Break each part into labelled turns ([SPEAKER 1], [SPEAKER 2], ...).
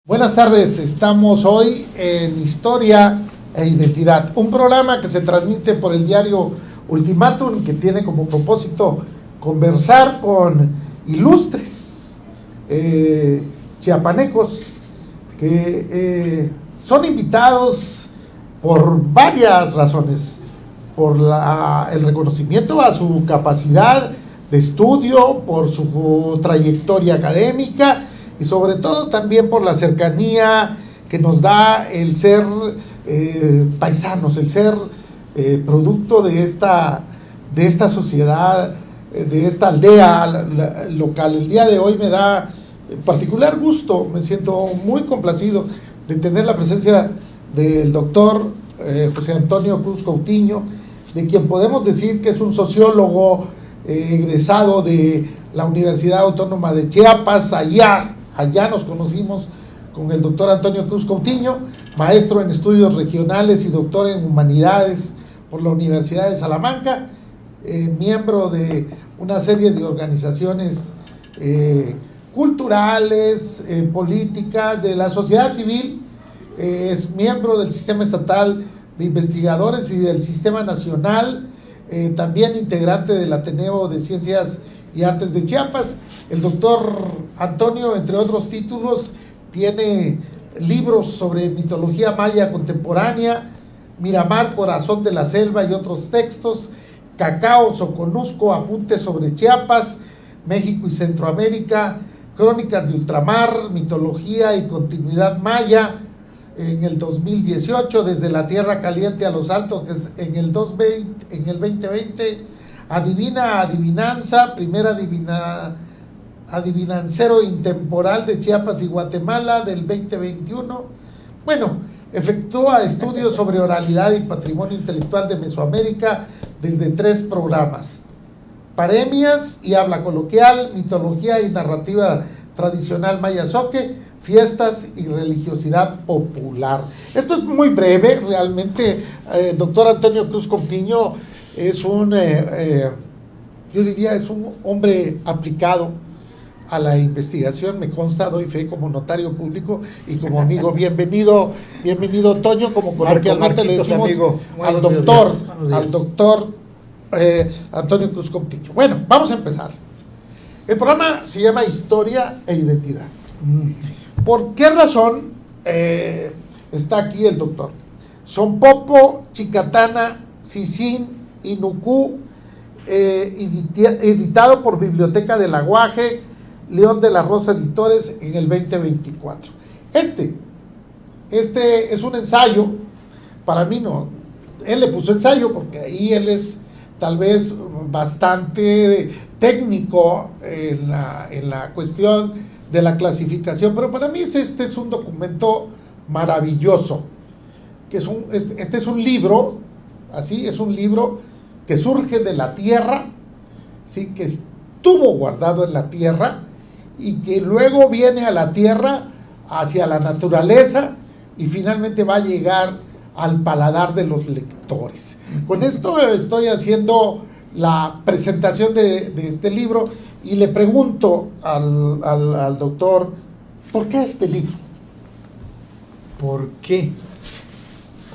[SPEAKER 1] Buenas tardes, estamos hoy en Historia e Identidad, un programa que se transmite por el diario Ultimátum, que tiene como propósito conversar con ilustres chiapanecos que son invitados por varias razones, por el reconocimiento a su capacidad de estudio, por su trayectoria académica, y sobre todo también por la cercanía que nos da el ser paisanos, el ser producto de esta sociedad, de esta aldea local. El día de hoy me da particular gusto, me siento muy complacido de tener la presencia del doctor José Antonio Cruz Coutinho, de quien podemos decir que es un sociólogo egresado de la Universidad Autónoma de Chiapas. Allá nos conocimos con el doctor Antonio Cruz Coutinho, maestro en estudios regionales y doctor en humanidades por la Universidad de Salamanca, miembro de una serie de organizaciones culturales, políticas, de la sociedad civil, es miembro del Sistema Estatal de Investigadores y del Sistema Nacional, también integrante del Ateneo de Ciencias y Artes de Chiapas. El doctor Antonio, entre otros títulos, tiene libros sobre mitología maya contemporánea, Miramar, Corazón de la Selva y otros textos, Cacao, Soconusco, Apuntes sobre Chiapas, México y Centroamérica, Crónicas de Ultramar, Mitología y Continuidad Maya, en el 2018, Desde la Tierra Caliente a los Altos, que es en el 2020, Adivina Adivinanza, primer adivinancero intemporal de Chiapas y Guatemala del 2021. Bueno, efectúa estudios sobre oralidad y patrimonio intelectual de Mesoamérica desde 3 programas: Paremias y Habla Coloquial, Mitología y Narrativa Tradicional Mayazoque, Fiestas y Religiosidad Popular. Esto es muy breve, realmente. Doctor Antonio Cruz Coutinho es yo diría, es un hombre aplicado a la investigación. Me consta, doy fe como notario público y como amigo. Bienvenido Toño, como coloquialmente le decimos al doctor Antonio Cruz Coutinho. Bueno, vamos a empezar. El programa se llama Historia e Identidad. ¿Por qué razón está aquí el doctor? Sonpopo, Chicatana, Sisín y Nucú, editado por Biblioteca del Aguaje, León de la Rosa Editores, en el 2024. Este es un ensayo. Para mí no, él le puso ensayo porque ahí él es tal vez bastante técnico en la cuestión de la clasificación, pero para mí este es un documento maravilloso, que este es un libro, así es un libro que surge de la tierra, ¿sí? Que estuvo guardado en la tierra y que luego viene a la tierra, hacia la naturaleza, y finalmente va a llegar al paladar de los lectores. Con esto estoy haciendo la presentación de este libro y le pregunto al doctor, ¿por qué este libro?
[SPEAKER 2] ¿Por qué?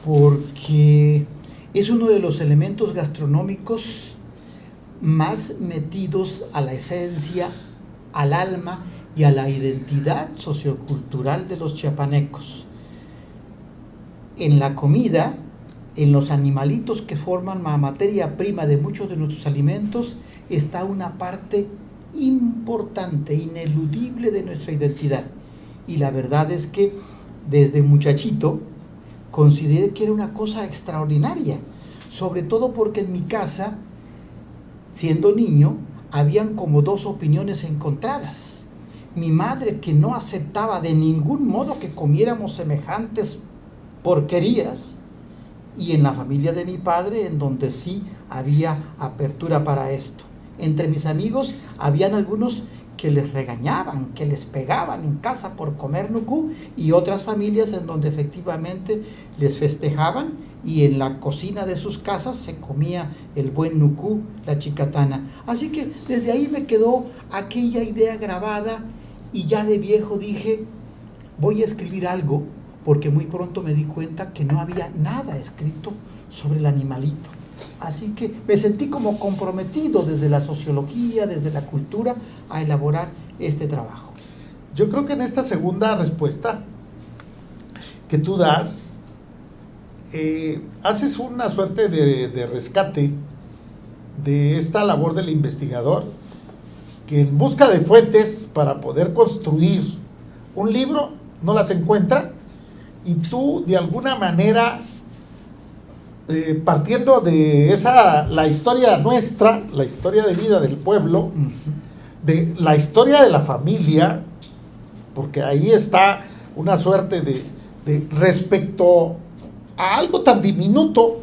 [SPEAKER 2] Porque es uno de los elementos gastronómicos más metidos a la esencia, al alma y a la identidad sociocultural de los chiapanecos. En la comida, en los animalitos que forman la materia prima de muchos de nuestros alimentos, está una parte importante, ineludible de nuestra identidad. Y la verdad es que desde muchachito consideré que era una cosa extraordinaria, sobre todo porque en mi casa, siendo niño, habían como 2 opiniones encontradas. Mi madre, que no aceptaba de ningún modo que comiéramos semejantes porquerías, y en la familia de mi padre, en donde sí había apertura para esto. Entre mis amigos habían algunos que les regañaban, que les pegaban en casa por comer nucú, y otras familias en donde efectivamente les festejaban y en la cocina de sus casas se comía el buen nucú, la chicatana. Así que desde ahí me quedó aquella idea grabada, y ya de viejo dije, voy a escribir algo, porque muy pronto me di cuenta que no había nada escrito sobre el animalito. Así que me sentí como comprometido desde la sociología, desde la cultura, a elaborar este trabajo.
[SPEAKER 1] Yo creo que en esta segunda respuesta que tú das, haces una suerte de rescate de esta labor del investigador, que en busca de fuentes para poder construir un libro no las encuentra, y tú de alguna manera, partiendo de la historia nuestra, la historia de vida del pueblo, de la historia de la familia, porque ahí está una suerte de respecto a algo tan diminuto,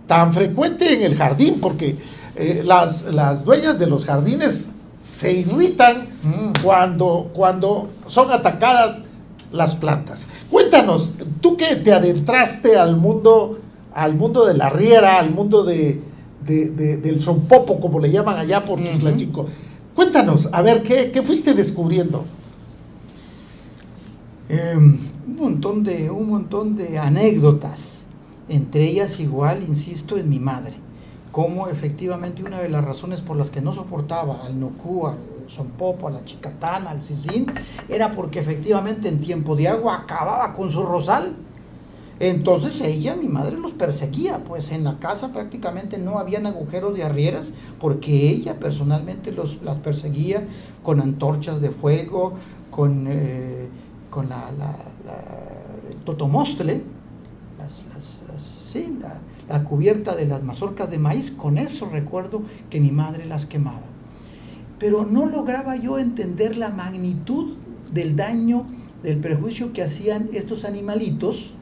[SPEAKER 1] tan frecuente en el jardín, porque las dueñas de los jardines se irritan cuando son atacadas las plantas. Cuéntanos, tú que te adentraste al mundo de la riera, al mundo del sonpopo, como le llaman allá por Tuzlachico. Cuéntanos, a ver, ¿qué fuiste descubriendo?
[SPEAKER 2] Un montón de anécdotas, entre ellas igual, insisto, en mi madre, como efectivamente una de las razones por las que no soportaba al nucú, al sonpopo, a la chicatana, al cicín, era porque efectivamente en tiempo de agua acababa con su rosal. Entonces mi madre los perseguía, pues en la casa prácticamente no habían agujeros de arrieras, porque ella personalmente las perseguía con antorchas de fuego, con el totomostle, la cubierta de las mazorcas de maíz. Con eso recuerdo que mi madre las quemaba. Pero no lograba yo entender la magnitud del daño, del perjuicio que hacían estos animalitos,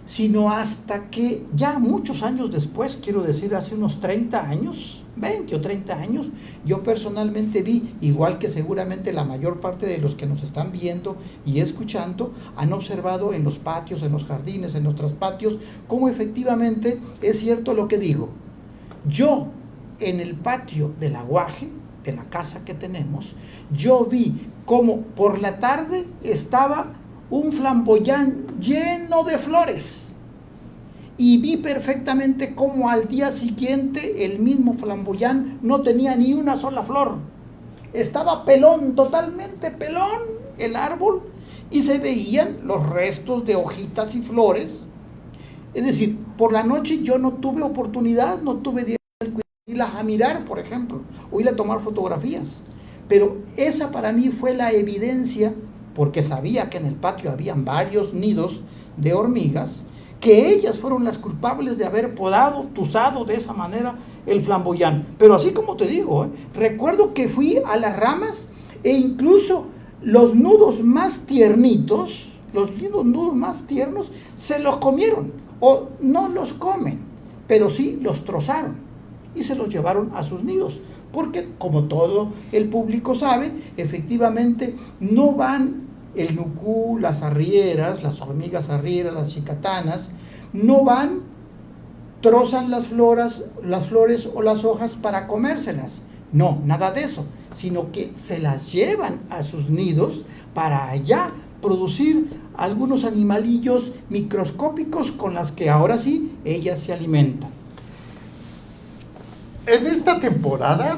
[SPEAKER 2] sino hasta que ya muchos años después, quiero decir hace unos 30 años, 20 o 30 años, yo personalmente vi, igual que seguramente la mayor parte de los que nos están viendo y escuchando, han observado en los patios, en los jardines, en los traspatios, cómo efectivamente es cierto lo que digo. Yo, en el patio del aguaje, de la casa que tenemos, yo vi cómo por la tarde estaba un flamboyán lleno de flores, y vi perfectamente cómo al día siguiente el mismo flamboyán no tenía ni una sola flor, estaba pelón, totalmente pelón el árbol, y se veían los restos de hojitas y flores. Es decir, por la noche yo no tuve oportunidad, no tuve irlas a mirar, por ejemplo, o ir a tomar fotografías, pero esa para mí fue la evidencia, porque sabía que en el patio habían varios nidos de hormigas, que ellas fueron las culpables de haber podado, tuzado de esa manera el flamboyán. Pero así como te digo, recuerdo que fui a las ramas e incluso los nudos más tiernitos, los nudos más tiernos, se los comieron, o no los comen, pero sí los trozaron y se los llevaron a sus nidos. Porque, como todo el público sabe, efectivamente no van el nucú, las arrieras, las hormigas arrieras, las chicatanas, no van, trozan las flores o las hojas para comérselas. No, nada de eso, sino que se las llevan a sus nidos para allá producir algunos animalillos microscópicos con las que ahora sí ellas se alimentan.
[SPEAKER 1] En esta temporada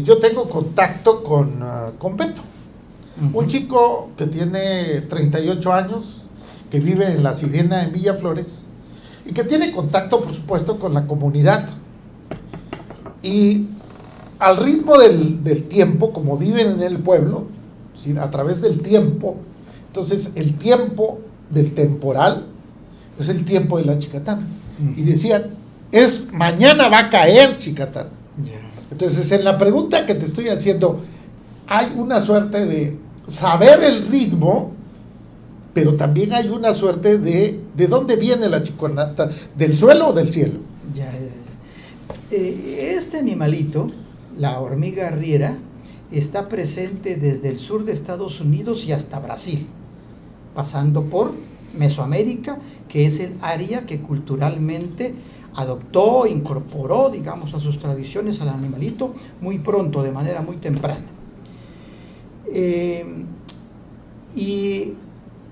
[SPEAKER 1] yo tengo contacto con Beto, un chico que tiene 38 años, que vive en La Sirena, en Villaflores, y que tiene contacto, por supuesto, con la comunidad. Y al ritmo del tiempo, como viven en el pueblo, ¿sí?, a través del tiempo, entonces el tiempo del temporal es el tiempo de la chicatana. Y decían, mañana va a caer chicatana. Entonces, en la pregunta que te estoy haciendo, hay una suerte de saber el ritmo, pero también hay una suerte de dónde viene la chiconata, del suelo o del cielo.
[SPEAKER 2] Este animalito, la hormiga arriera, está presente desde el sur de Estados Unidos y hasta Brasil, pasando por Mesoamérica, que es el área que culturalmente adoptó, incorporó, digamos, a sus tradiciones al animalito muy pronto, de manera muy temprana. Y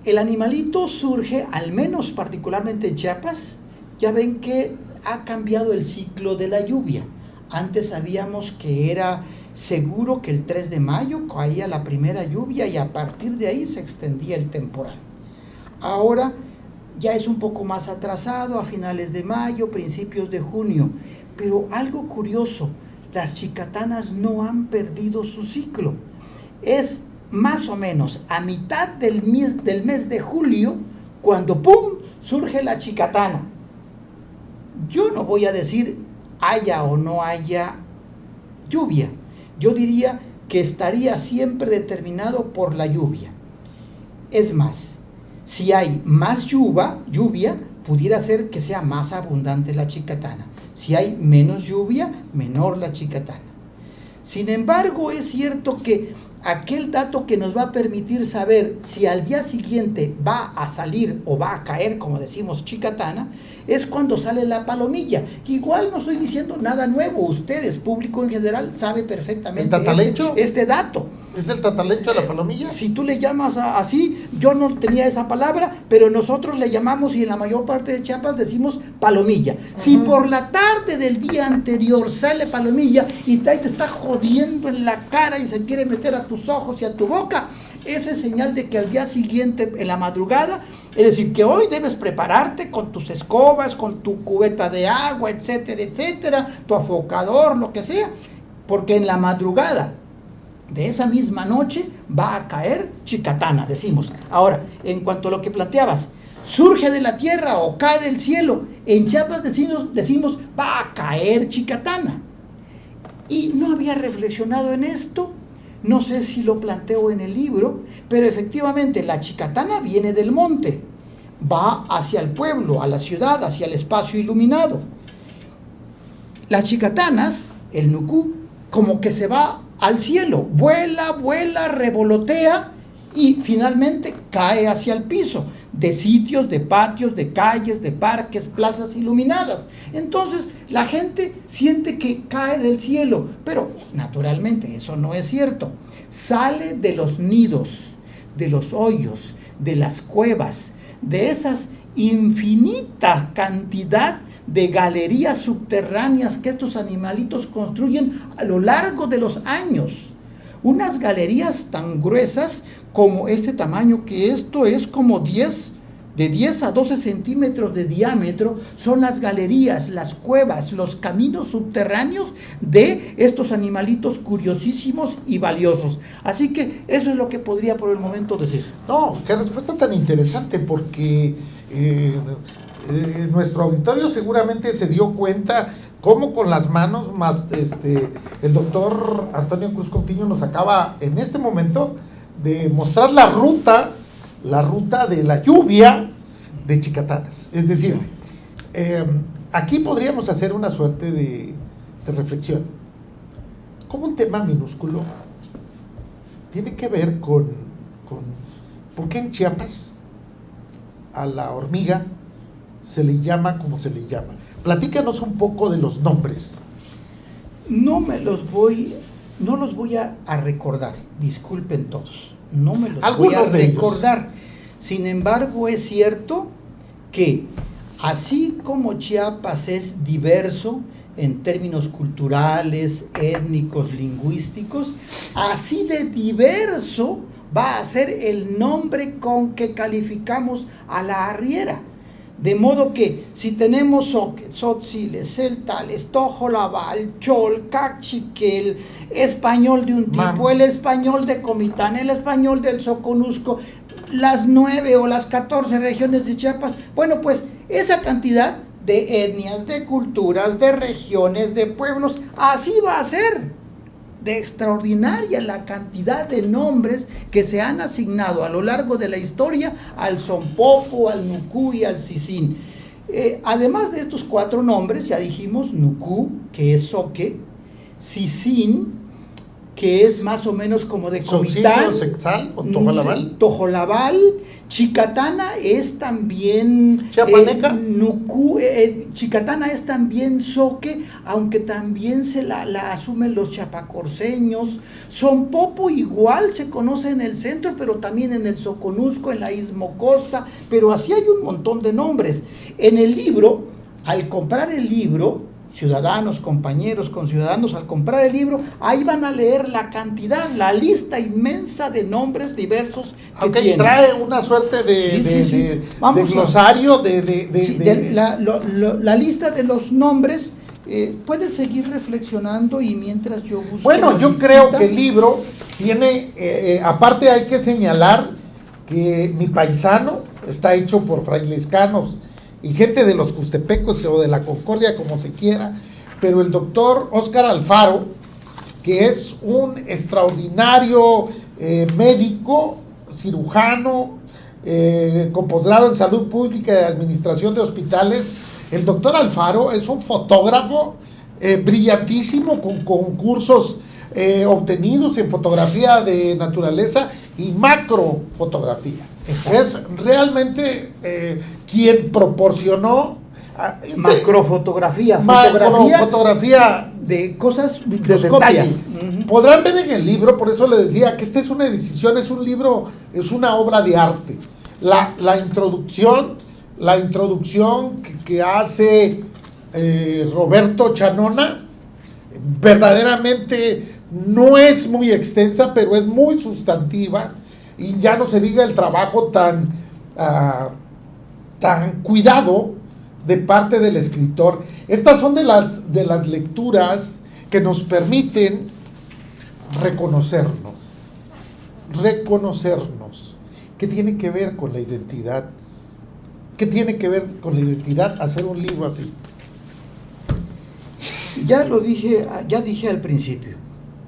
[SPEAKER 2] el animalito surge, al menos particularmente en Chiapas, ya ven que ha cambiado el ciclo de la lluvia. Antes sabíamos que era seguro que el 3 de mayo caía la primera lluvia y a partir de ahí se extendía el temporal. Ahora ya es un poco más atrasado, a finales de mayo, principios de junio. Pero algo curioso, las chicatanas no han perdido su ciclo. Es más o menos a mitad del mes de julio cuando ¡pum!, surge la chicatana. Yo no voy a decir haya o no haya lluvia. Yo diría que estaría siempre determinado por la lluvia. Es más, si hay más lluvia, pudiera ser que sea más abundante la chicatana. Si hay menos lluvia, menor la chicatana. Sin embargo, es cierto que aquel dato que nos va a permitir saber si al día siguiente va a salir o va a caer, como decimos, chicatana, es cuando sale la palomilla. Igual no estoy diciendo nada nuevo, ustedes, público en general, sabe perfectamente este dato.
[SPEAKER 1] ¿Es el tatalecho de la palomilla?
[SPEAKER 2] Si tú le llamas así, yo no tenía esa palabra, pero nosotros le llamamos, y en la mayor parte de Chiapas decimos palomilla. Si por la tarde del día anterior sale palomilla y te está jodiendo en la cara y se quiere meter a tus ojos y a tu boca, esa es señal de que al día siguiente, en la madrugada, es decir, que hoy debes prepararte con tus escobas, con tu cubeta de agua, etcétera, etcétera, tu afocador, lo que sea, porque en la madrugada de esa misma noche va a caer chicatana, decimos. Ahora, en cuanto a lo que planteabas, surge de la tierra o cae del cielo, en Chiapas decimos va a caer chicatana. Y no había reflexionado en esto, no sé si lo planteo en el libro, pero efectivamente la chicatana viene del monte, va hacia el pueblo, a la ciudad, hacia el espacio iluminado. Las chicatanas, el nucú, como que se va al cielo, vuela, revolotea y finalmente cae hacia el piso, de sitios, de patios, de calles, de parques, plazas iluminadas. Entonces la gente siente que cae del cielo, pero naturalmente eso no es cierto. Sale de los nidos, de los hoyos, de las cuevas, de esas infinita cantidad de galerías subterráneas que estos animalitos construyen a lo largo de los años. Unas galerías tan gruesas como este tamaño, que esto es como de 10 a 12 centímetros de diámetro, son las galerías, las cuevas, los caminos subterráneos de estos animalitos curiosísimos y valiosos. Así que eso es lo que podría por el momento decir.
[SPEAKER 1] No, qué respuesta tan interesante, porque nuestro auditorio seguramente se dio cuenta cómo con las manos, más el doctor Antonio Cruz Coutinho nos acaba en este momento de mostrar la ruta de la lluvia de chicatanas. Es decir, aquí podríamos hacer una suerte de reflexión. Como un tema minúsculo tiene que ver con ¿por qué en Chiapas a la hormiga se le llama como se le llama? Platícanos un poco de los nombres.
[SPEAKER 2] No los voy a recordar, disculpen todos. No me los voy a recordar. Sin embargo, es cierto que así como Chiapas es diverso en términos culturales, étnicos, lingüísticos, así de diverso va a ser el nombre con que calificamos a la arriera. De modo que si tenemos Tzotzil, Celtal, Estojolabal, Chol, Cachique, el español de un tipo, el español de Comitán, el español del Soconusco, las 9 o las 14 regiones de Chiapas, bueno, pues esa cantidad de etnias, de culturas, de regiones, de pueblos, así va a ser. De extraordinaria la cantidad de nombres que se han asignado a lo largo de la historia al Zompopo, al Nucú y al Sisín. Además de estos 4 nombres, ya dijimos, Nucú, que es Zoque, Sisín, que es más o menos como de Comitán.
[SPEAKER 1] Sextal o Tojolabal.
[SPEAKER 2] Tojolabal. Chicatana es también
[SPEAKER 1] chiapaneca.
[SPEAKER 2] Chicatana es también zoque, aunque también la asumen los chapacorceños. Sonpopo igual se conoce en el centro, pero también en el Soconusco, en la Istmocosa, pero así hay un montón de nombres. En el libro, al comprar el libro, ciudadanos, compañeros, conciudadanos, al comprar el libro, ahí van a leer la cantidad, la lista inmensa de nombres diversos que tiene.
[SPEAKER 1] Trae una suerte de glosario
[SPEAKER 2] la lista de los nombres. Puedes seguir reflexionando y mientras yo busco.
[SPEAKER 1] Bueno, yo creo que el libro tiene, aparte hay que señalar que Mi Paisano está hecho por frailescanos y gente de los Custepecos o de la Concordia, como se quiera, pero el doctor Óscar Alfaro, que es un extraordinario médico, cirujano, con posgrado en salud pública y administración de hospitales. El doctor Alfaro es un fotógrafo brillantísimo, con concursos obtenidos en fotografía de naturaleza y macrofotografía. Es realmente quien proporcionó
[SPEAKER 2] macrofotografía,
[SPEAKER 1] fotografía
[SPEAKER 2] de cosas
[SPEAKER 1] de detalles. Podrán ver en el libro, por eso le decía que esta es una edición, es un libro, es una obra de arte. La introducción que hace Roberto Chanona verdaderamente no es muy extensa, pero es muy sustantiva, y ya no se diga el trabajo tan cuidado de parte del escritor. Estas son de las lecturas que nos permiten reconocernos. ¿Qué tiene que ver con la identidad? ¿Qué tiene que ver con la identidad hacer un libro así?
[SPEAKER 2] Ya dije al principio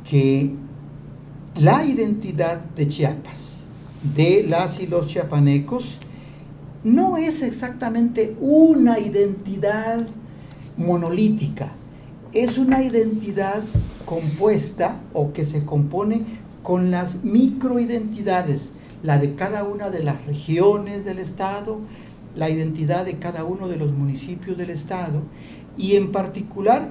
[SPEAKER 2] que la identidad de Chiapas, de las y los chiapanecos, no es exactamente una identidad monolítica, es una identidad compuesta o que se compone con las microidentidades, la de cada una de las regiones del estado, la identidad de cada uno de los municipios del estado, y en particular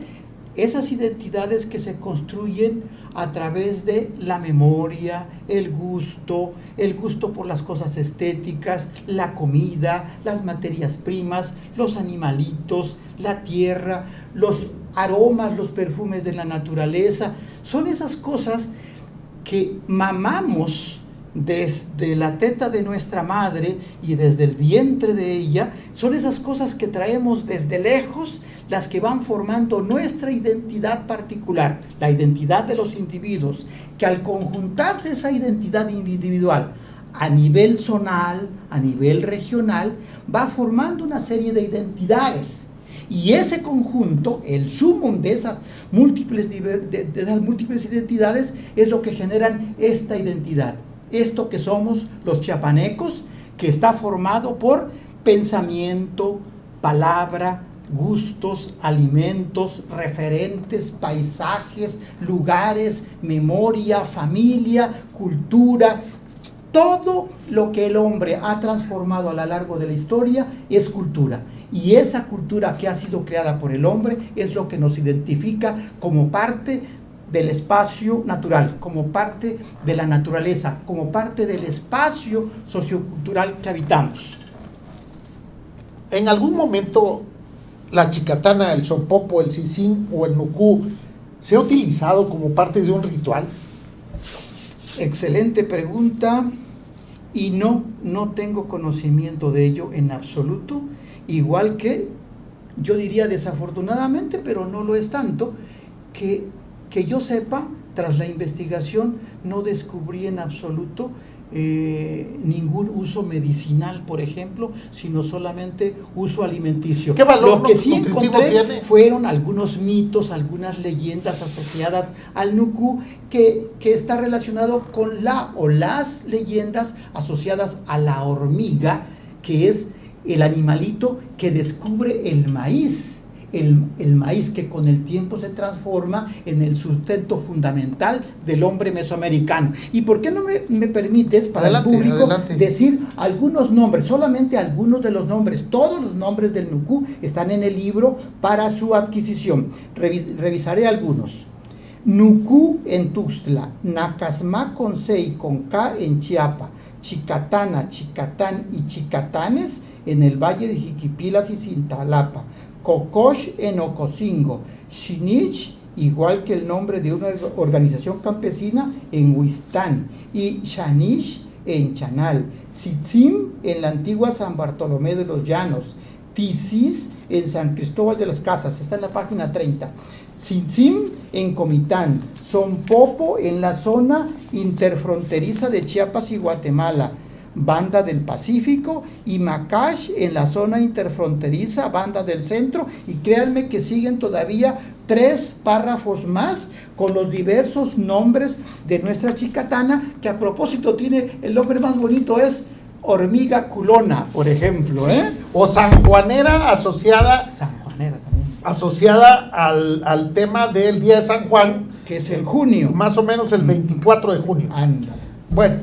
[SPEAKER 2] esas identidades que se construyen a través de la memoria, el gusto por las cosas estéticas, la comida, las materias primas, los animalitos, la tierra, los aromas, los perfumes de la naturaleza. Son esas cosas que mamamos desde la teta de nuestra madre y desde el vientre de ella. Son esas cosas que traemos desde lejos, las que van formando nuestra identidad particular, la identidad de los individuos, que al conjuntarse esa identidad individual a nivel zonal, a nivel regional, va formando una serie de identidades. Y ese conjunto, el sumum de esas múltiples identidades, es lo que generan esta identidad. Esto que somos los chiapanecos, que está formado por pensamiento, palabra, gustos, alimentos, referentes, paisajes, lugares, memoria, familia, cultura. Todo lo que el hombre ha transformado a lo largo de la historia es cultura. Y esa cultura que ha sido creada por el hombre es lo que nos identifica como parte del espacio natural, como parte de la naturaleza, como parte del espacio sociocultural que habitamos.
[SPEAKER 1] En algún momento la chicatana, el sonpopo, el sisín o el nucú se ha utilizado como parte de un ritual.
[SPEAKER 2] Excelente pregunta, y no tengo conocimiento de ello en absoluto, igual que yo diría desafortunadamente, pero no lo es tanto, que yo sepa, tras la investigación no descubrí en absoluto ningún uso medicinal, por ejemplo, sino solamente uso alimenticio.
[SPEAKER 1] ¿Qué valor
[SPEAKER 2] Lo que sí encontré
[SPEAKER 1] tiene?
[SPEAKER 2] Fueron algunos mitos, algunas leyendas asociadas al nucú, que está relacionado con las leyendas asociadas a la hormiga, que es el animalito que descubre el maíz. el maíz que con el tiempo se transforma en el sustento fundamental del hombre mesoamericano. ¿Y por qué no me permites, para el público, decir algunos nombres, solamente algunos de los nombres? Todos los nombres del Nucú están en el libro para su adquisición. Revisaré algunos. Nucú en Tuxtla, Nacasmá con C y con K en Chiapa, Chicatana, Chicatán y Chicatanes en el Valle de Jiquipilas y Cintalapa, Cocosh en Ocosingo, Xinich, igual que el nombre de una organización campesina, en Huistán, y Xanish en Chanal, Tzitzim en la antigua San Bartolomé de los Llanos, Tisis en San Cristóbal de las Casas, está en la página 30, Tzitzim en Comitán, Sonpopo en la zona interfronteriza de Chiapas y Guatemala, Banda del Pacífico, y Macash en la zona interfronteriza, Banda del Centro, y créanme que siguen todavía 3 párrafos más con los diversos nombres de nuestra chicatana, que a propósito tiene, el nombre más bonito es hormiga culona, por ejemplo,
[SPEAKER 1] o sanjuanera asociada
[SPEAKER 2] también,
[SPEAKER 1] asociada al tema del día de San Juan,
[SPEAKER 2] que es en junio,
[SPEAKER 1] más o menos el 24 de junio.
[SPEAKER 2] Anda.
[SPEAKER 1] Bueno,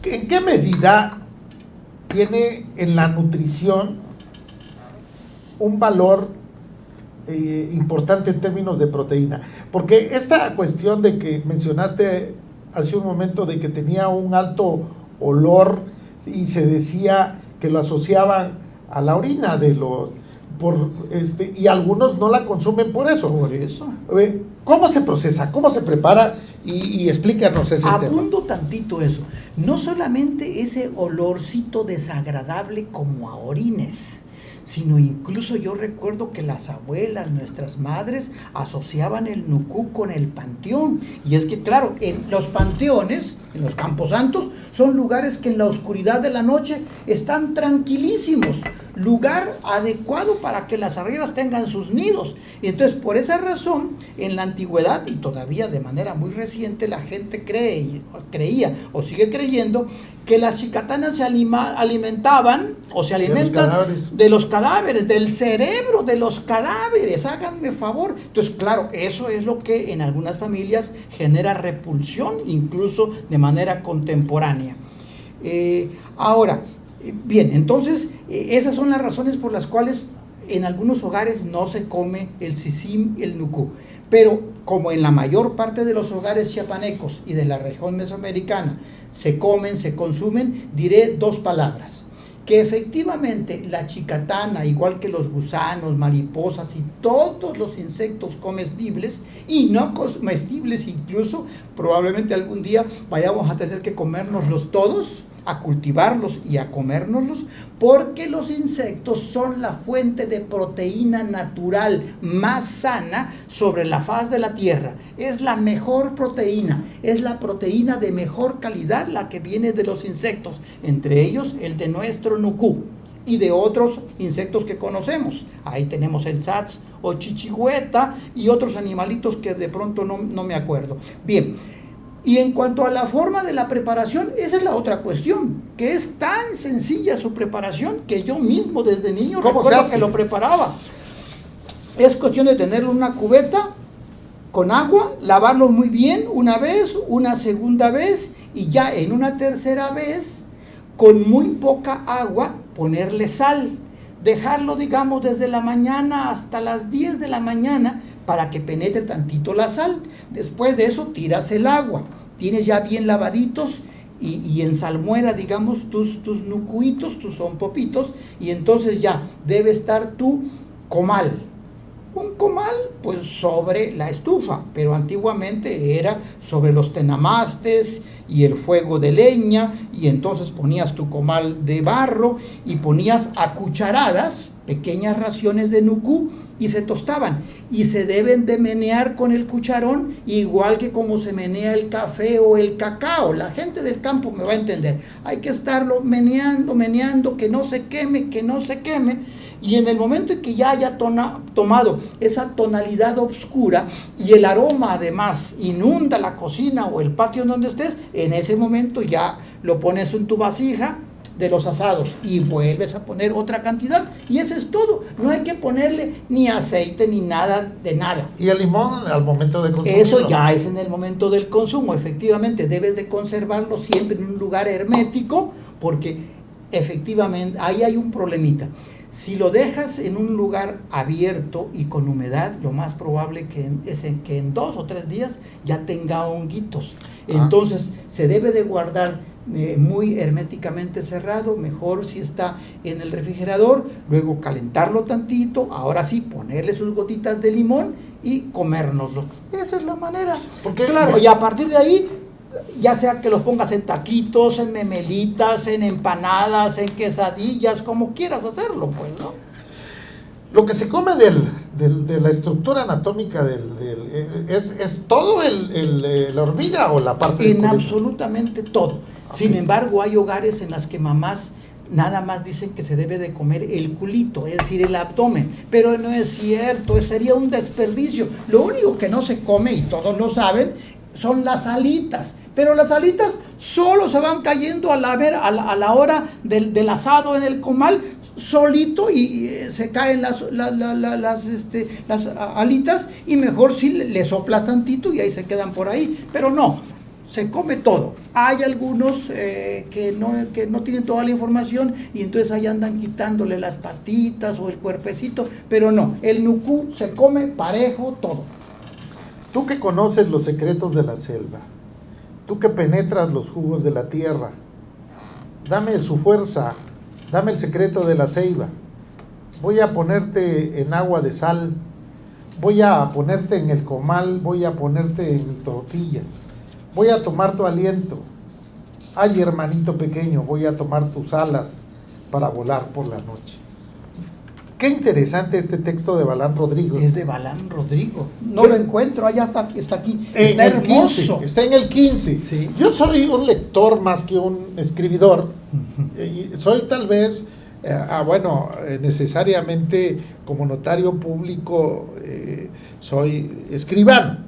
[SPEAKER 1] ¿en qué medida tiene en la nutrición un valor importante en términos de proteína? Porque esta cuestión de que mencionaste hace un momento de que tenía un alto olor y se decía que lo asociaban a la orina de los y algunos no la consumen por eso. ¿Cómo se procesa? ¿Cómo se prepara? Y explícanos ese tema.
[SPEAKER 2] Abundo tantito eso. No solamente ese olorcito desagradable como a orines, sino incluso yo recuerdo que las abuelas, nuestras madres, asociaban el Nucú con el panteón. Y es que, claro, en los panteones, en los camposantos, son lugares que en la oscuridad de la noche están tranquilísimos, lugar adecuado para que las arrieras tengan sus nidos. Y entonces, por esa razón, en la antigüedad, y todavía de manera muy reciente, la gente creía o sigue creyendo que las chicatanas se alimentaban o se alimentan de los cadáveres, del cerebro de los cadáveres, háganme favor. Entonces, claro, eso es lo que en algunas familias genera repulsión, incluso de manera contemporánea. Ahora, bien, entonces, esas son las razones por las cuales en algunos hogares no se come el tzitzim y el nucú. Pero como en la mayor parte de los hogares chiapanecos y de la región mesoamericana se comen, se consumen, diré 2 palabras. Que efectivamente la chicatana, igual que los gusanos, mariposas y todos los insectos comestibles y no comestibles incluso, probablemente algún día vayamos a tener que comérnoslos todos, a cultivarlos y a comérnoslos, porque los insectos son la fuente de proteína natural más sana sobre la faz de la tierra. Es la mejor proteína, es la proteína de mejor calidad la que viene de los insectos, entre ellos el de nuestro nucú y de otros insectos que conocemos. Ahí tenemos el sats o chichigüeta y otros animalitos que de pronto no me acuerdo. Bien. Y en cuanto a la forma de la preparación, esa es la otra cuestión, que es tan sencilla su preparación que yo mismo desde niño recuerdo que lo preparaba. Es cuestión de tener una cubeta con agua, lavarlo muy bien una vez, una segunda vez y ya en una tercera vez, con muy poca agua, ponerle sal. Dejarlo, digamos, desde la mañana hasta las 10 de la mañana para que penetre tantito la sal. Después de eso tiras el agua, tienes ya bien lavaditos y en salmuera, digamos, tus nucuitos, tus sonpopitos, y entonces ya debe estar tu comal. Un comal, pues sobre la estufa, pero antiguamente era sobre los tenamastes y el fuego de leña, y entonces ponías tu comal de barro y ponías a cucharadas pequeñas raciones de nucú y se tostaban, y se deben de menear con el cucharón igual que como se menea el café o el cacao. La gente del campo me va a entender. Hay que estarlo meneando, que no se queme, y en el momento en que ya haya tomado esa tonalidad oscura y el aroma además inunda la cocina o el patio en donde estés, en ese momento ya lo pones en tu vasija de los asados y vuelves a poner otra cantidad y eso es todo. No hay que ponerle ni aceite ni nada de nada.
[SPEAKER 1] Y el limón al momento de consumirlo.
[SPEAKER 2] Eso ya es en el momento del consumo. Efectivamente, debes de conservarlo siempre en un lugar hermético porque efectivamente ahí hay un problemita. Si lo dejas en un lugar abierto y con humedad, lo más probable es que en 2 o 3 días ya tenga honguitos. Entonces se debe de guardar muy herméticamente cerrado, mejor si está en el refrigerador, luego calentarlo tantito, ahora sí ponerle sus gotitas de limón y comérnoslo. Esa es la manera.
[SPEAKER 1] Porque
[SPEAKER 2] claro, y a partir de ahí, ya sea que los pongas en taquitos, en memelitas, en empanadas, en quesadillas, como quieras hacerlo, pues, ¿no?
[SPEAKER 1] Lo que se come de la estructura anatómica es todo la hormiga o la parte
[SPEAKER 2] en absolutamente todo. Okay. Sin embargo, hay hogares en las que mamás nada más dicen que se debe de comer el culito, es decir, el abdomen, pero no es cierto, sería un desperdicio. Lo único que no se come, y todos lo saben, son las alitas. Pero las alitas solo se van cayendo a la hora del asado en el comal, solito, y se caen las alitas, y mejor si le soplas tantito y ahí se quedan por ahí. Pero no, se come todo. Hay algunos que no tienen toda la información y entonces ahí andan quitándole las patitas o el cuerpecito, pero no, el nucú se come parejo todo.
[SPEAKER 1] Tú que conoces los secretos de la selva, tú que penetras los jugos de la tierra, dame su fuerza, dame el secreto de la ceiba. Voy a ponerte en agua de sal, voy a ponerte en el comal, voy a ponerte en mi tortilla, voy a tomar tu aliento. Ay, hermanito pequeño, voy a tomar tus alas para volar por la noche. Qué interesante este texto de Balán Rodrigo.
[SPEAKER 2] Es de Balán Rodrigo. No lo encuentro, allá está aquí.
[SPEAKER 1] Está hermoso. 15, está en el 15.
[SPEAKER 2] Sí.
[SPEAKER 1] Yo soy un lector más que un escribidor. Soy tal vez, necesariamente como notario público, soy escribano.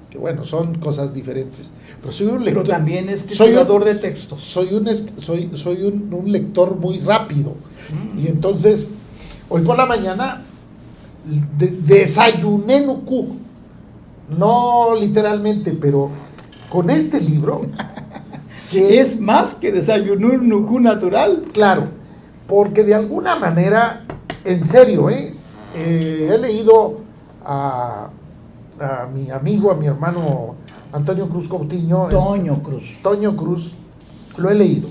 [SPEAKER 1] Que bueno, son cosas diferentes. Pero soy un lector.
[SPEAKER 2] Pero también es escribidor de textos.
[SPEAKER 1] Soy un lector muy rápido. Y entonces, hoy por la mañana desayuné nucú, no literalmente, pero con este libro
[SPEAKER 2] que es más que desayunar nucú natural.
[SPEAKER 1] Claro, porque de alguna manera, en serio, he leído a mi amigo, a mi hermano Antonio Cruz Coutinho. Toño Cruz, lo he leído.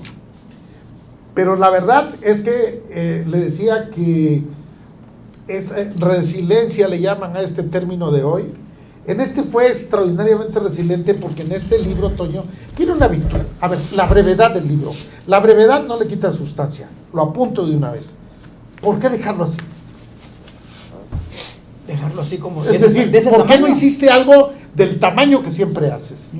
[SPEAKER 1] Pero la verdad es que le decía que es resiliencia, le llaman a este término de hoy. En este fue extraordinariamente resiliente porque en este libro, Toño, tiene una virtud. A ver, la brevedad del libro. La brevedad no le quita sustancia, lo apunto de una vez. ¿Por qué dejarlo así?
[SPEAKER 2] Dejarlo así como...
[SPEAKER 1] Es decir, ¿por qué no hiciste algo del tamaño que siempre haces?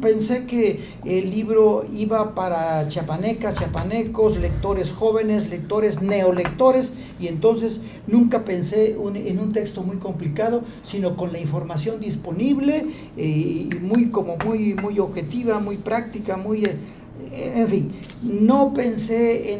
[SPEAKER 2] Pensé que el libro iba para chiapanecas, chiapanecos, lectores jóvenes, lectores neolectores, y entonces nunca pensé en un texto muy complicado, sino con la información disponible, muy objetiva, muy práctica, en fin, no pensé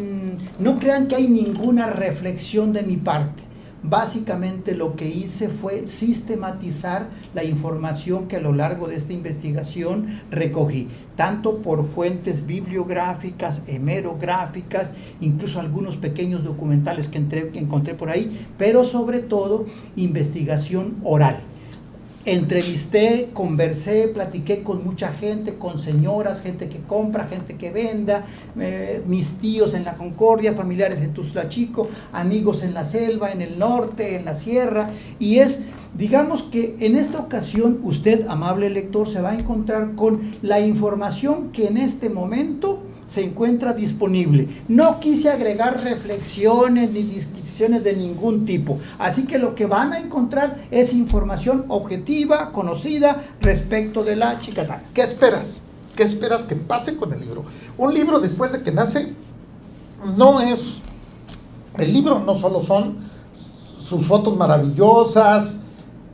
[SPEAKER 2] no crean que hay ninguna reflexión de mi parte. Básicamente lo que hice fue sistematizar la información que a lo largo de esta investigación recogí, tanto por fuentes bibliográficas, hemerográficas, incluso algunos pequeños documentales que encontré por ahí, pero sobre todo investigación oral. Entrevisté, conversé, platiqué con mucha gente, con señoras, gente que compra, gente que venda, mis tíos en la Concordia, familiares en Tuxtla Chico, amigos en la selva, en el norte, en la sierra, y digamos que en esta ocasión usted, amable lector, se va a encontrar con la información que en este momento se encuentra disponible. No quise agregar reflexiones ni disquisiciones de ningún tipo, así que lo que van a encontrar es información objetiva, conocida respecto de la chicatana.
[SPEAKER 1] ¿Qué esperas? ¿Qué esperas que pase con el libro? Un libro después de que nace el libro no solo son sus fotos maravillosas,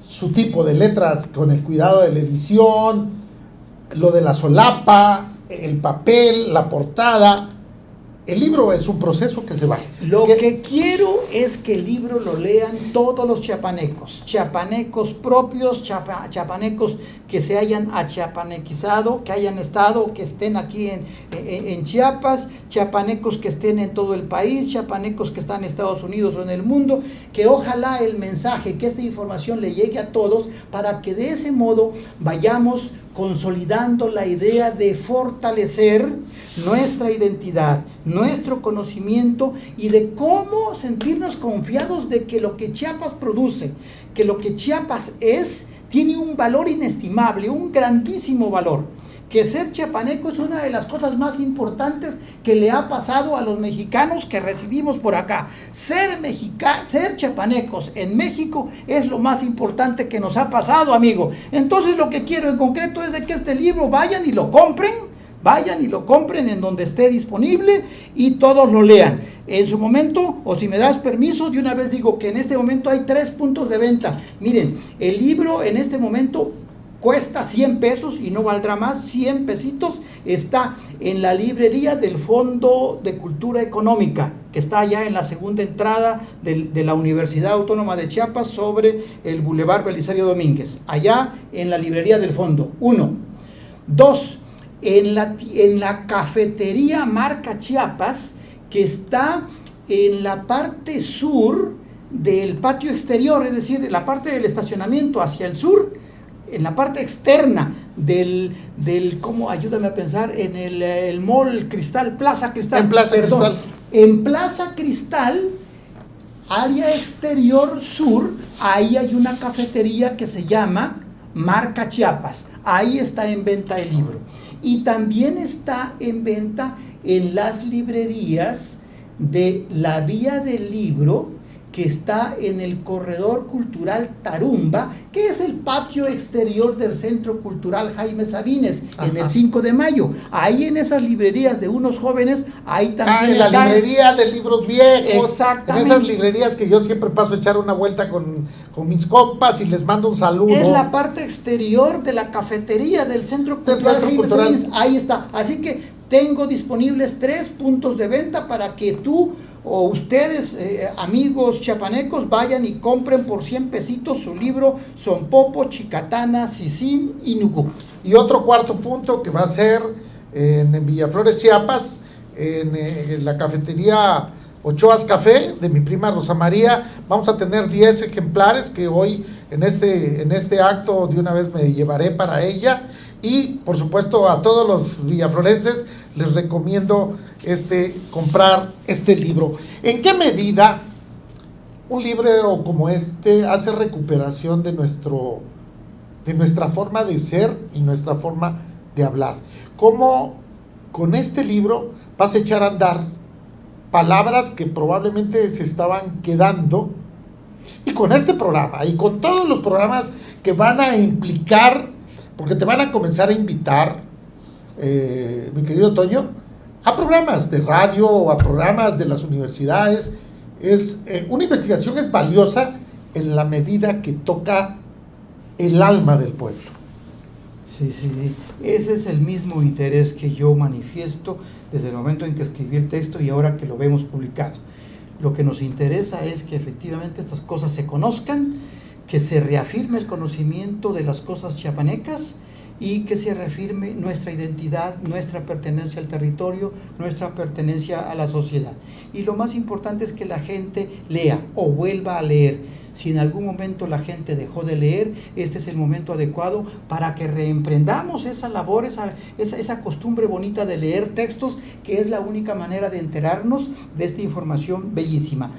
[SPEAKER 1] su tipo de letras con el cuidado de la edición, lo de la solapa, el papel, la portada. el libro es un proceso que se va.
[SPEAKER 2] Lo que quiero es que el libro lo lean todos los chiapanecos propios, chiapanecos que se hayan achiapanequizado, que hayan estado, que estén aquí en Chiapas, chiapanecos que estén en todo el país, chiapanecos que están en Estados Unidos o en el mundo, que ojalá el mensaje, que esta información le llegue a todos, para que de ese modo vayamos consolidando la idea de fortalecer nuestra identidad, nuestro conocimiento y de cómo sentirnos confiados de que lo que Chiapas produce, que lo que Chiapas es, tiene un valor inestimable, un grandísimo valor. Que ser chiapaneco es una de las cosas más importantes que le ha pasado a los mexicanos que residimos por acá. Ser chiapanecos en México es lo más importante que nos ha pasado, amigo. Entonces lo que quiero en concreto es de que este libro vayan y lo compren en donde esté disponible y todos lo lean. En su momento, o si me das permiso, de una vez digo que en este momento hay 3 puntos de venta. Miren, el libro en este momento cuesta 100 pesos y no valdrá más, 100 pesitos, está en la librería del Fondo de Cultura Económica, que está allá en la segunda entrada de la Universidad Autónoma de Chiapas sobre el Boulevard Belisario Domínguez, allá en la librería del Fondo, 1. 2, en la cafetería Marca Chiapas, que está en la parte sur del patio exterior, es decir, la parte del estacionamiento hacia el sur, en la parte externa del ¿cómo? Ayúdame a pensar, en el Mall Cristal, Plaza Cristal. En Plaza Cristal, área exterior sur, ahí hay una cafetería que se llama Marca Chiapas. Ahí está en venta el libro. Y también está en venta en las librerías de la Vía del Libro, que está en el Corredor Cultural Tarumba, que es el patio exterior del Centro Cultural Jaime Sabines, en el 5 de mayo. Ahí en esas librerías de unos jóvenes, ahí también
[SPEAKER 1] en la librería de libros viejos.
[SPEAKER 2] Exactamente.
[SPEAKER 1] En esas librerías que yo siempre paso a echar una vuelta con mis compas y les mando un saludo.
[SPEAKER 2] Es la parte exterior de la cafetería del Centro Cultural Jaime Sabines. Ahí está. Así que tengo disponibles 3 puntos de venta para que tú o ustedes, amigos chiapanecos, vayan y compren por 100 pesitos su libro Sonpopo, Chicatana, Sisín y Nugú.
[SPEAKER 1] Y otro cuarto punto que va a ser en Villaflores, Chiapas, en la cafetería Ochoas Café de mi prima Rosa María. Vamos a tener 10 ejemplares que hoy en este acto de una vez me llevaré para ella. Y por supuesto a todos los villaflorenses les recomiendo comprar este libro. ¿En qué medida un libro como este hace recuperación de nuestra forma de ser y nuestra forma de hablar? ¿Cómo con este libro vas a echar a andar palabras que probablemente se estaban quedando? Y con este programa y con todos los programas que van a implicar, porque te van a comenzar a invitar, mi querido Toño, a programas de radio o a programas de las universidades. Una investigación es valiosa en la medida que toca el alma del pueblo.
[SPEAKER 2] Sí, ese es el mismo interés que yo manifiesto desde el momento en que escribí el texto y ahora que lo vemos publicado. Lo que nos interesa es que efectivamente estas cosas se conozcan, que se reafirme el conocimiento de las cosas chiapanecas y que se reafirme nuestra identidad, nuestra pertenencia al territorio, nuestra pertenencia a la sociedad. Y lo más importante es que la gente lea o vuelva a leer. Si en algún momento la gente dejó de leer, este es el momento adecuado para que reemprendamos esa labor, esa costumbre bonita de leer textos, que es la única manera de enterarnos de esta información bellísima.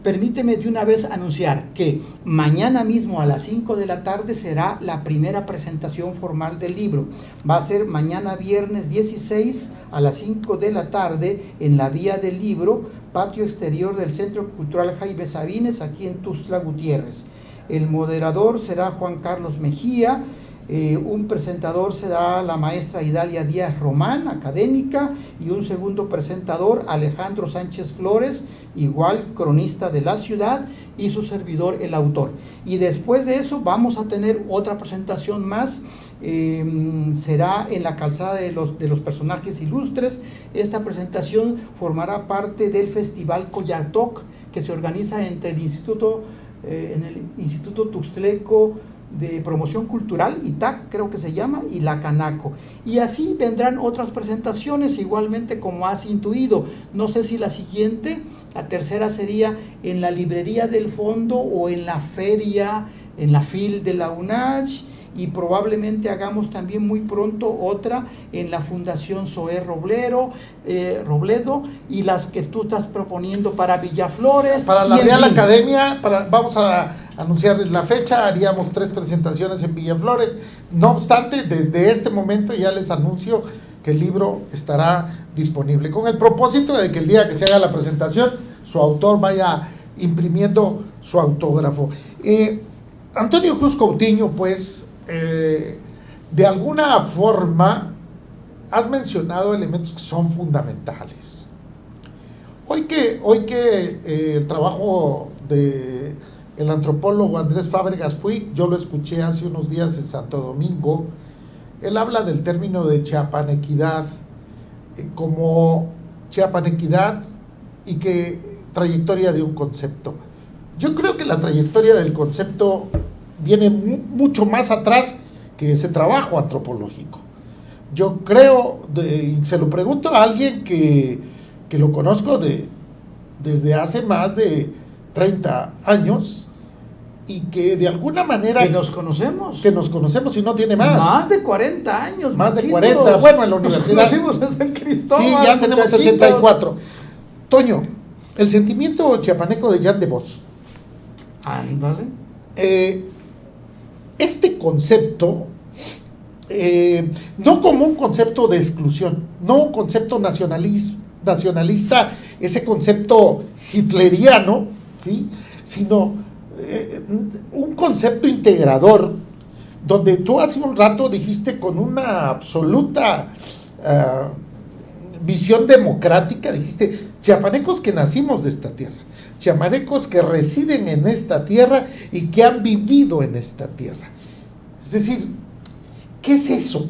[SPEAKER 2] Permíteme de una vez anunciar que mañana mismo a las 5 de la tarde será la primera presentación formal del libro. Va a ser mañana viernes 16 a las 5 de la tarde en la Vía del Libro, patio exterior del Centro Cultural Jaime Sabines, aquí en Tuxtla Gutiérrez. El moderador será Juan Carlos Mejía, un presentador será la maestra Idalia Díaz Román, académica, y un segundo presentador, Alejandro Sánchez Flores, igual cronista de la ciudad, y su servidor, el autor. Y después de eso vamos a tener otra presentación más será en la calzada de los personajes ilustres. Esta presentación formará parte del Festival Coyatoc, que se organiza entre en el Instituto Tuxtleco de Promoción Cultural, ITAC creo que se llama, y la Canaco. Y así vendrán otras presentaciones, igualmente como has intuido. No sé si la siguiente, la tercera, sería en la librería del fondo o en la feria, en la FIL de la UNACH, y probablemente hagamos también muy pronto otra en la Fundación Zoé Robledo, y las que tú estás proponiendo para Villaflores.
[SPEAKER 1] Para la Real Academia, vamos a anunciar la fecha, haríamos 3 presentaciones en Villaflores. No obstante, desde este momento ya les anuncio que el libro estará disponible, con el propósito de que el día que se haga la presentación, su autor vaya imprimiendo su autógrafo. Antonio Cruz Coutinho, pues, de alguna forma has mencionado elementos que son fundamentales. Hoy que el trabajo de el antropólogo Andrés Fábregas Puig, yo lo escuché hace unos días en Santo Domingo, él habla del término de chiapanequidad como chiapanequidad y que trayectoria de un concepto. Yo creo que la trayectoria del concepto viene mucho más atrás que ese trabajo antropológico. Yo creo, y se lo pregunto a alguien que lo conozco desde hace más de 30 años y que de alguna manera...
[SPEAKER 2] Que nos conocemos
[SPEAKER 1] y no tiene más.
[SPEAKER 2] Más de 40 años.
[SPEAKER 1] Más de 40, bueno, en la universidad.
[SPEAKER 2] Nos conocimos en Cristóbal.
[SPEAKER 1] Sí, ya tenemos 64. Toño, el sentimiento chiapaneco de Jean de Vos.
[SPEAKER 2] Ándale.
[SPEAKER 1] Este concepto, no como un concepto de exclusión, no un concepto nacionalista, ese concepto hitleriano, ¿sí? Sino un concepto integrador, donde tú hace un rato dijiste con una absoluta visión democrática, dijiste, chiapanecos que nacimos de esta tierra, chiapanecos que residen en esta tierra y que han vivido en esta tierra. Es decir, ¿qué es eso?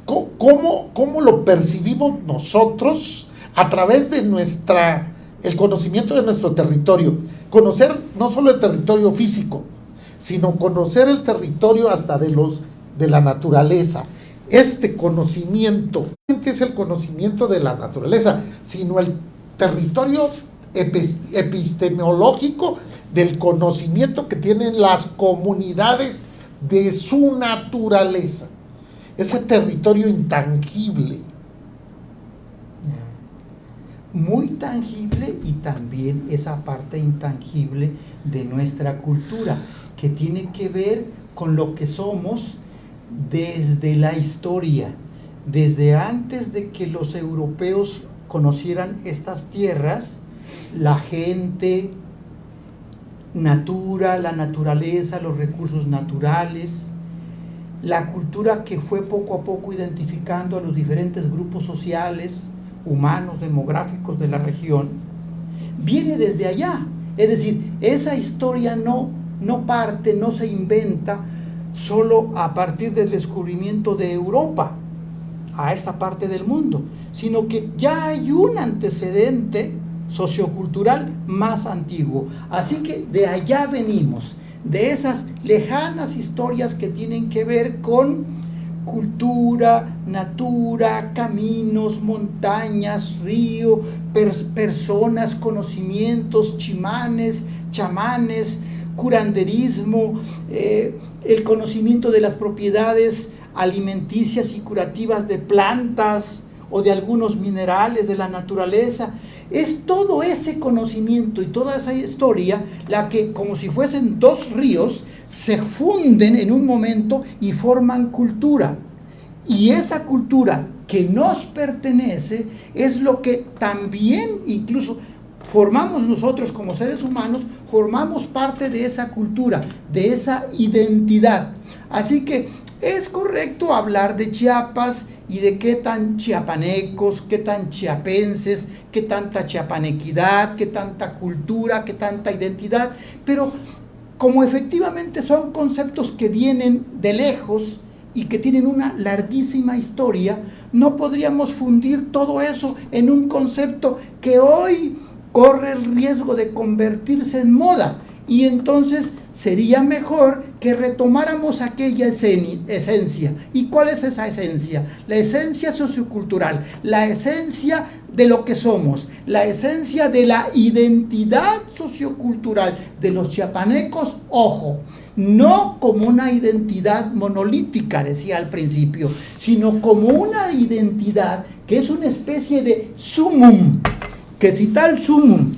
[SPEAKER 1] ¿Cómo lo percibimos nosotros a través de el conocimiento de nuestro territorio? Conocer no solo el territorio físico, sino conocer el territorio hasta de la naturaleza. Este conocimiento no es el conocimiento de la naturaleza, sino el territorio epistemológico del conocimiento que tienen las comunidades de su naturaleza, ese territorio intangible.
[SPEAKER 2] Muy tangible, y también esa parte intangible de nuestra cultura, que tiene que ver con lo que somos desde la historia, desde antes de que los europeos conocieran estas tierras. La gente, la naturaleza, los recursos naturales, la cultura que fue poco a poco identificando a los diferentes grupos sociales, humanos, demográficos de la región, viene desde allá. Es decir, esa historia no se inventa solo a partir del descubrimiento de Europa a esta parte del mundo, sino que ya hay un antecedente sociocultural más antiguo. Así que de allá venimos, de esas lejanas historias que tienen que ver con cultura, natura, caminos, montañas, río, personas, conocimientos, chamanes, curanderismo, el conocimiento de las propiedades alimenticias y curativas de plantas o de algunos minerales de la naturaleza. Es todo ese conocimiento y toda esa historia la que, como si fuesen dos ríos, se funden en un momento y forman cultura. Y esa cultura que nos pertenece es lo que también incluso formamos nosotros como seres humanos, formamos parte de esa cultura, de esa identidad. Así que es correcto hablar de Chiapas y de qué tan chiapanecos, qué tan chiapenses, qué tanta chiapanequidad, qué tanta cultura, qué tanta identidad, pero como efectivamente son conceptos que vienen de lejos y que tienen una larguísima historia, no podríamos fundir todo eso en un concepto que hoy corre el riesgo de convertirse en moda, y entonces sería mejor que retomáramos aquella esencia. ¿Y cuál es esa esencia? La esencia sociocultural, la esencia de lo que somos, la esencia de la identidad sociocultural de los chiapanecos, ojo, no como una identidad monolítica, decía al principio, sino como una identidad que es una especie de sumum, que si tal sumum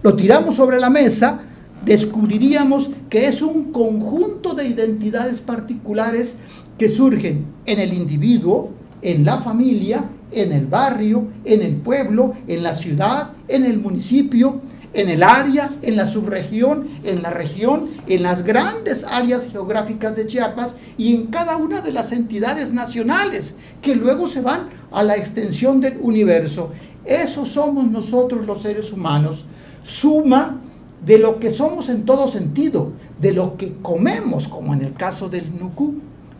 [SPEAKER 2] lo tiramos sobre la mesa, descubriríamos que es un conjunto de identidades particulares que surgen en el individuo, en la familia, en el barrio, en el pueblo, en la ciudad, en el municipio, en el área, en la subregión, en la región, en las grandes áreas geográficas de Chiapas y en cada una de las entidades nacionales que luego se van a la extensión del universo. Eso somos nosotros los seres humanos, suma de lo que somos en todo sentido, de lo que comemos, como en el caso del nucú,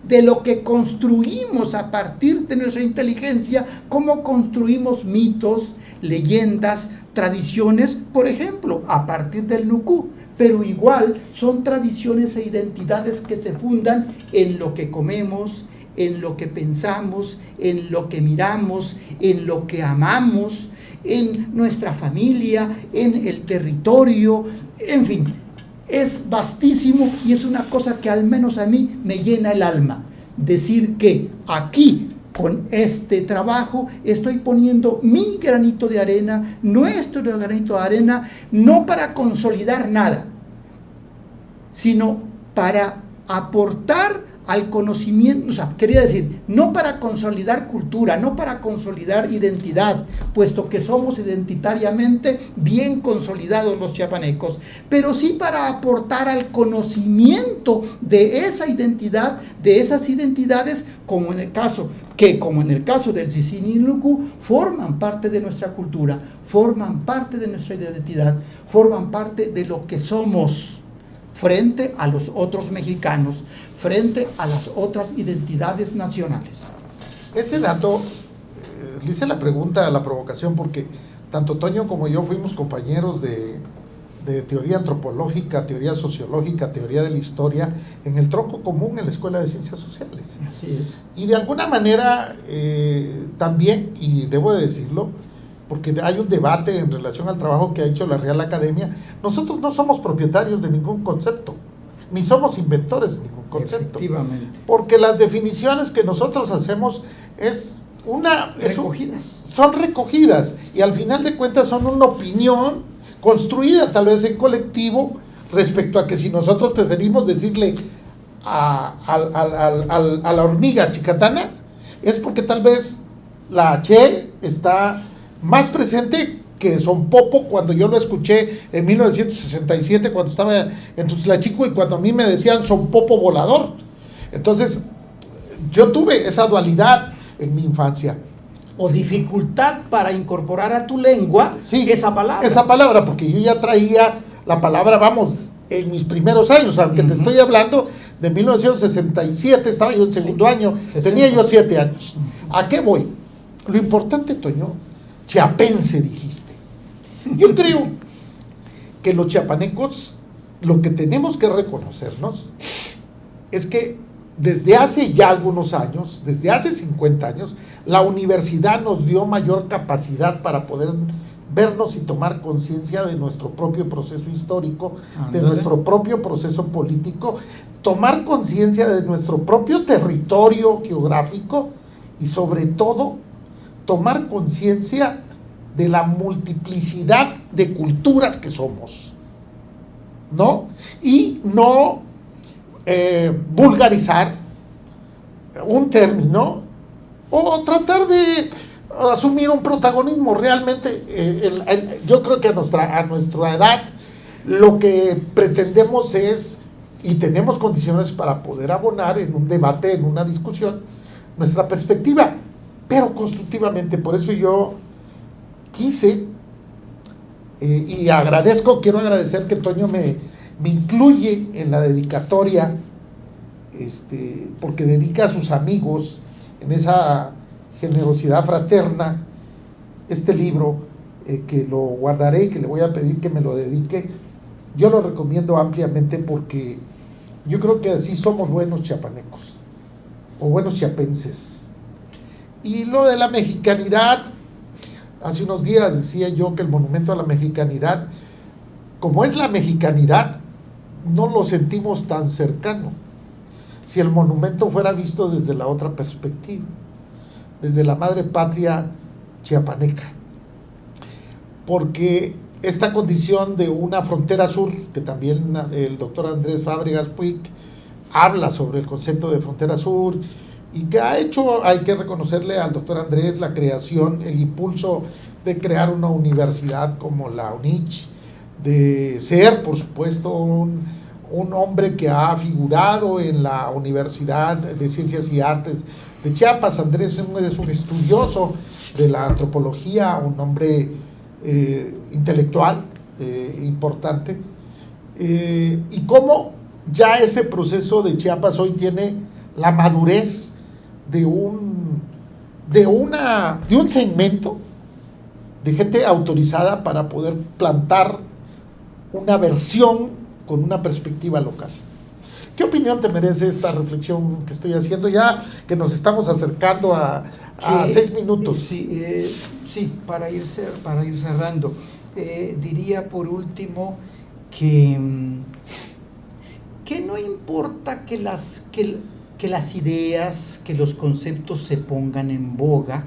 [SPEAKER 2] de lo que construimos a partir de nuestra inteligencia, como construimos mitos, leyendas, tradiciones, por ejemplo, a partir del nucú, pero igual son tradiciones e identidades que se fundan en lo que comemos, en lo que pensamos, en lo que miramos, en lo que amamos, en nuestra familia, en el territorio, en fin, es vastísimo y es una cosa que al menos a mí me llena el alma. Decir que aquí, con este trabajo, estoy poniendo mi granito de arena, nuestro granito de arena, no para consolidar nada, sino para aportar al conocimiento, o sea, quería decir, no para consolidar cultura, no para consolidar identidad, puesto que somos identitariamente bien consolidados los chiapanecos, pero sí para aportar al conocimiento de esa identidad, de esas identidades, como en el caso del Sisinínucu, forman parte de nuestra cultura, forman parte de nuestra identidad, forman parte de lo que somos frente a los otros mexicanos, frente a las otras identidades nacionales.
[SPEAKER 1] Ese dato, le hice la pregunta, la provocación, porque tanto Toño como yo fuimos compañeros de teoría antropológica, teoría sociológica, teoría de la historia, en el tronco común en la Escuela de Ciencias Sociales.
[SPEAKER 2] Así es.
[SPEAKER 1] Y de alguna manera también, y debo de decirlo, porque hay un debate en relación al trabajo que ha hecho la Real Academia, nosotros no somos propietarios de ningún concepto, ni somos inventores de ningún concepto.
[SPEAKER 2] Efectivamente.
[SPEAKER 1] Porque las definiciones que nosotros hacemos son recogidas, y al final de cuentas son una opinión construida tal vez en colectivo respecto a que si nosotros preferimos decirle a la hormiga chicatana, es porque tal vez la H está más presente que Son Popo, cuando yo lo escuché en 1967, cuando estaba en Tuxtlachico, y cuando a mí me decían Son Popo volador. Entonces, yo tuve esa dualidad en mi infancia.
[SPEAKER 2] O dificultad para incorporar a tu lengua esa palabra.
[SPEAKER 1] Esa palabra, porque yo ya traía la palabra, vamos, en mis primeros años, aunque te estoy hablando de 1967, estaba yo en segundo año, 60. Tenía yo 7 años. ¿A qué voy? Lo importante, Toño, chiapense dijiste. Yo creo que los chiapanecos, lo que tenemos que reconocernos es que desde hace ya algunos años, desde hace 50 años, la universidad nos dio mayor capacidad para poder vernos y tomar conciencia de nuestro propio proceso histórico, de nuestro propio proceso político, tomar conciencia de nuestro propio territorio geográfico y sobre todo tomar conciencia de la multiplicidad de culturas que somos, ¿no? Y no vulgarizar un término o tratar de asumir un protagonismo. Realmente yo creo que a nuestra edad lo que pretendemos es, y tenemos condiciones para poder abonar en un debate, en una discusión, nuestra perspectiva, pero constructivamente. Por eso yo quise, y quiero agradecer que Toño me incluye en la dedicatoria porque dedica a sus amigos en esa generosidad fraterna este libro, que lo guardaré y que le voy a pedir que me lo dedique. Yo lo recomiendo ampliamente porque yo creo que así somos buenos chiapanecos o buenos chiapenses. Y lo de la mexicanidad, hace unos días decía yo que el monumento a la mexicanidad, como es la mexicanidad, no lo sentimos tan cercano si el monumento fuera visto desde la otra perspectiva, desde la madre patria chiapaneca, porque esta condición de una frontera sur, que también el doctor Andrés Fábregas Puig habla sobre el concepto de frontera sur, y que ha hecho, hay que reconocerle al doctor Andrés la creación, el impulso de crear una universidad como la UNICH, de ser, por supuesto, un hombre que ha figurado en la Universidad de Ciencias y Artes de Chiapas. Andrés es un estudioso de la antropología, un hombre intelectual importante, y cómo ya ese proceso de Chiapas hoy tiene la madurez de un segmento de gente autorizada para poder plantar una versión con una perspectiva local. ¿Qué opinión te merece esta reflexión que estoy haciendo ya que nos estamos acercando a 6 minutos?
[SPEAKER 2] Sí, para ir cerrando, diría por último que no importa que las ideas, que los conceptos se pongan en boga,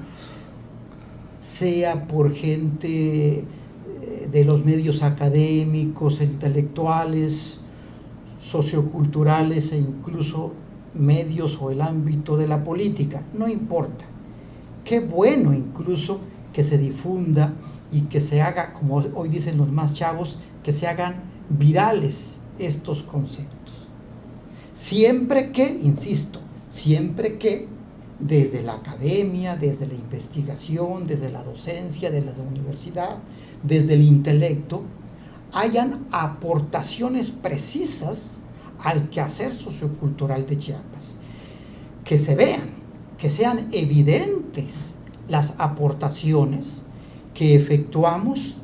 [SPEAKER 2] sea por gente de los medios académicos, intelectuales, socioculturales e incluso medios o el ámbito de la política, no importa. Qué bueno incluso que se difunda y que se haga, como hoy dicen los más chavos, que se hagan virales estos conceptos. Siempre que, insisto, siempre que desde la academia, desde la investigación, desde la docencia, desde la universidad, desde el intelecto, hayan aportaciones precisas al quehacer sociocultural de Chiapas, que se vean, que sean evidentes las aportaciones que efectuamos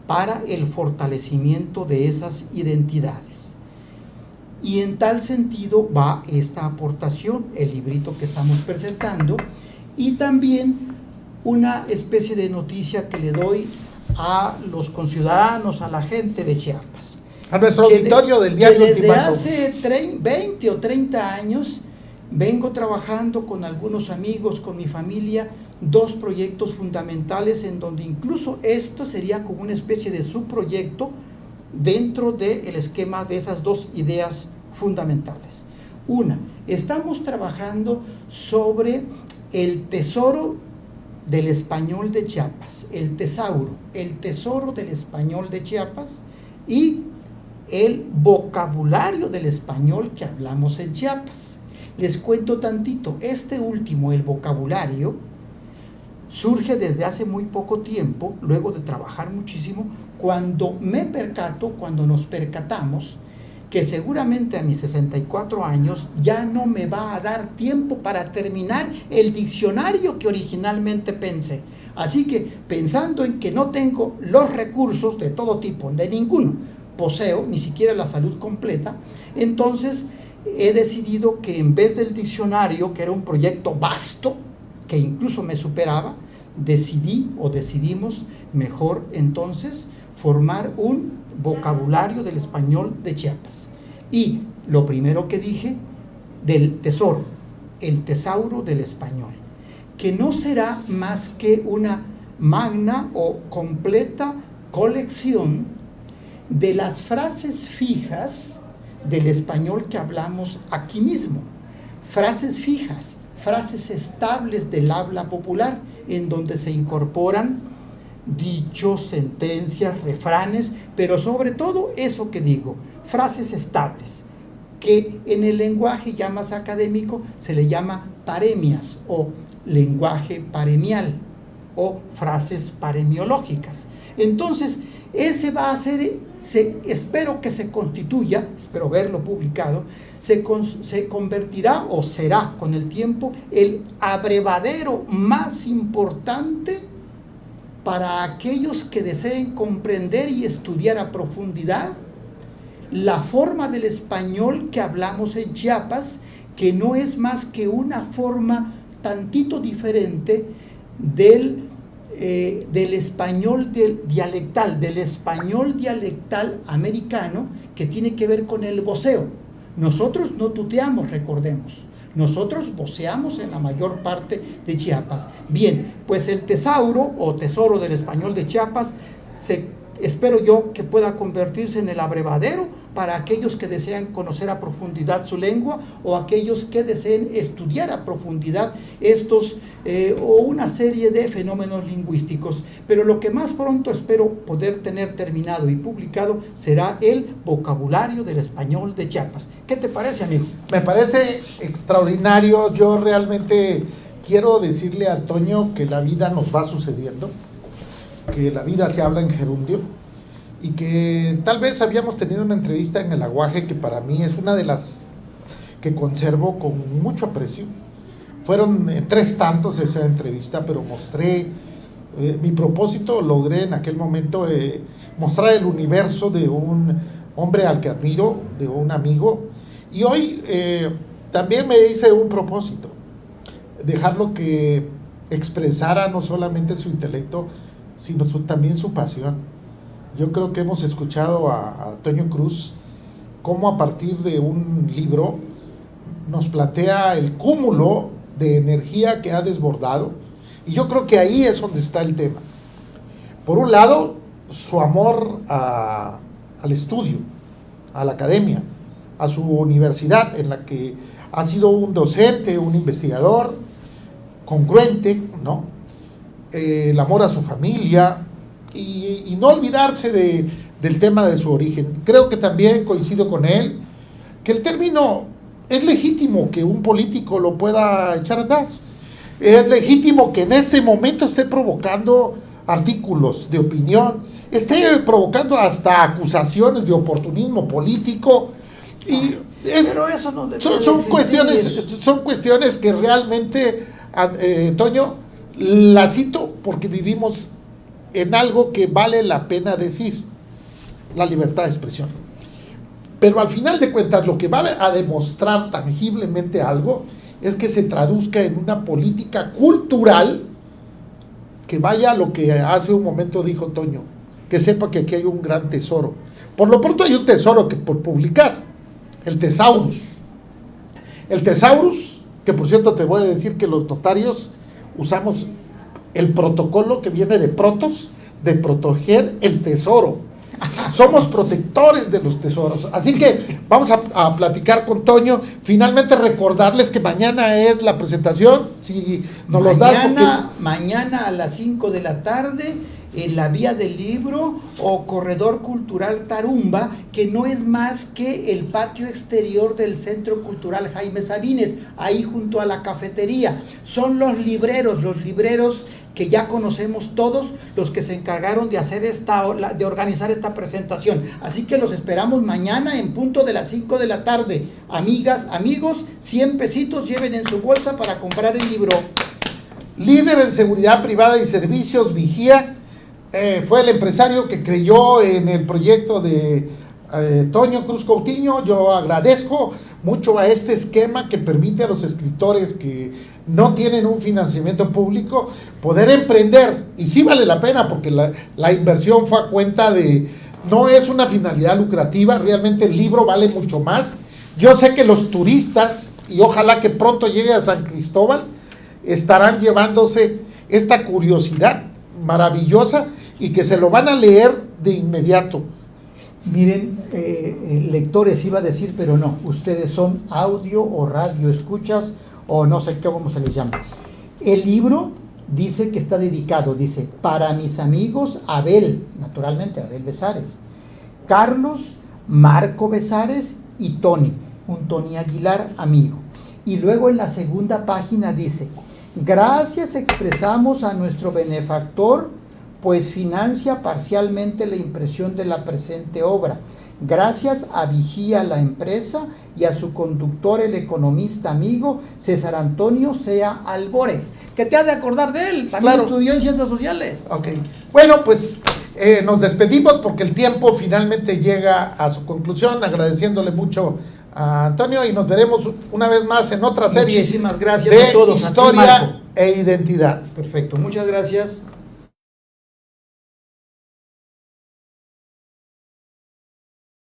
[SPEAKER 2] para el fortalecimiento de esas identidades. Y en tal sentido va esta aportación, el librito que estamos presentando, y también una especie de noticia que le doy a los conciudadanos, a la gente de Chiapas.
[SPEAKER 1] A nuestro auditorio del diario
[SPEAKER 2] Ultimátum. Desde hace 20 o 30 años vengo trabajando con algunos amigos, con mi familia, 2 proyectos fundamentales en donde incluso esto sería como una especie de subproyecto dentro del esquema de esas 2 ideas fundamentales. Una, estamos trabajando sobre el tesoro del español de Chiapas, el tesoro del español de Chiapas y el vocabulario del español que hablamos en Chiapas. Les cuento tantito, este último, el vocabulario, surge desde hace muy poco tiempo, luego de trabajar muchísimo, cuando nos percatamos que seguramente a mis 64 años ya no me va a dar tiempo para terminar el diccionario que originalmente pensé. Así que, pensando en que no tengo los recursos de todo tipo, de ninguno poseo, ni siquiera la salud completa, entonces he decidido que en vez del diccionario, que era un proyecto vasto, que incluso me superaba, decidimos mejor entonces formar un vocabulario del español de Chiapas. Y lo primero que dije, del tesoro, el tesauro del español, que no será más que una magna o completa colección de las frases fijas del español que hablamos aquí mismo. Frases fijas, frases estables del habla popular, en donde se incorporan dichos, sentencias, refranes, pero sobre todo eso que digo, frases estables, que en el lenguaje ya más académico se le llama paremias o lenguaje paremial o frases paremiológicas. Entonces, Ese va a ser, espero que se constituya, espero verlo publicado, se convertirá o será con el tiempo el abrevadero más importante para aquellos que deseen comprender y estudiar a profundidad la forma del español que hablamos en Chiapas, que no es más que una forma tantito diferente del español dialectal, del español dialectal americano, que tiene que ver con el voceo. Nosotros no tuteamos, recordemos. Nosotros voceamos en la mayor parte de Chiapas. Bien, pues el tesauro o tesoro del español de Chiapas espero yo que pueda convertirse en el abrevadero para aquellos que desean conocer a profundidad su lengua o aquellos que deseen estudiar a profundidad estos o una serie de fenómenos lingüísticos. Pero lo que más pronto espero poder tener terminado y publicado será el vocabulario del español de Chiapas. ¿Qué te parece, amigo?
[SPEAKER 1] Me parece extraordinario. Yo realmente quiero decirle a Toño que la vida nos va sucediendo, que la vida se habla en gerundio y que tal vez habíamos tenido una entrevista en el Aguaje que para mí es una de las que conservo con mucho aprecio. Fueron 3 tantos esa entrevista, pero mostré mi propósito, logré en aquel momento mostrar el universo de un hombre al que admiro, de un amigo, y hoy también me hice un propósito, dejarlo que expresara no solamente su intelecto, sino también su pasión. Yo creo que hemos escuchado a Toño Cruz cómo a partir de un libro nos plantea el cúmulo de energía que ha desbordado, y yo creo que ahí es donde está el tema. Por un lado, su amor al estudio, a la academia, a su universidad, en la que ha sido un docente, un investigador congruente, ¿no? El amor a su familia y no olvidarse del tema de su origen. Creo que también coincido con él que el término es legítimo que un político lo pueda echar a andar. Es legítimo que en este momento esté provocando artículos de opinión, esté provocando hasta acusaciones de oportunismo político. Y
[SPEAKER 2] pero eso no
[SPEAKER 1] son cuestiones que realmente, Toño, la cito porque vivimos en algo que vale la pena decir, la libertad de expresión. Pero al final de cuentas, lo que va a demostrar tangiblemente algo es que se traduzca en una política cultural que vaya a lo que hace un momento dijo Toño, que sepa que aquí hay un gran tesoro. Por lo pronto hay un tesoro que por publicar, el Tesaurus. El Tesaurus, que por cierto te voy a decir que los notarios usamos el protocolo que viene de protos, de proteger el tesoro. Somos protectores de los tesoros. Así que vamos a platicar con Toño. Finalmente recordarles que mañana es la presentación. Si nos los da.
[SPEAKER 2] Mañana a las 5 de la tarde en la Vía del Libro o Corredor Cultural Tarumba, que no es más que el patio exterior del Centro Cultural Jaime Sabines, ahí junto a la cafetería. Son los libreros que ya conocemos todos, los que se encargaron de hacer de organizar esta presentación. Así que los esperamos mañana en punto de las 5 de la tarde. Amigas, amigos, 100 pesitos lleven en su bolsa para comprar el libro.
[SPEAKER 1] Líder en seguridad privada y servicios, Vigía, fue el empresario que creyó en el proyecto de Toño Cruz Coutinho. Yo agradezco mucho a este esquema que permite a los escritores que no tienen un financiamiento público poder emprender, y sí vale la pena porque la inversión fue a cuenta de, no es una finalidad lucrativa, realmente el libro vale mucho más. Yo sé que los turistas, y ojalá que pronto llegue a San Cristóbal, estarán llevándose esta curiosidad maravillosa y que se lo van a leer de inmediato.
[SPEAKER 2] Miren, lectores iba a decir, pero no, ustedes son audio o radio escuchas o no sé cómo se les llama. El libro dice que está dedicado, dice, para mis amigos Abel, naturalmente Abel Besares, Carlos, Marco Besares y Tony, un Tony Aguilar amigo. Y luego en la segunda página dice, gracias expresamos a nuestro benefactor pues financia parcialmente la impresión de la presente obra, gracias a Vigía la empresa y a su conductor, el economista amigo César Antonio Sea Albores, que te has de acordar de él, también
[SPEAKER 1] Claro.
[SPEAKER 2] estudió en Ciencias Sociales.
[SPEAKER 1] Ok, bueno, pues nos despedimos porque el tiempo finalmente llega a su conclusión, agradeciéndole mucho a Antonio y nos veremos una vez más en otra serie
[SPEAKER 2] Muchísimas gracias
[SPEAKER 1] de
[SPEAKER 2] a todos. A ti,
[SPEAKER 1] historia
[SPEAKER 2] Marco.
[SPEAKER 1] e identidad.
[SPEAKER 2] Perfecto, muchas gracias.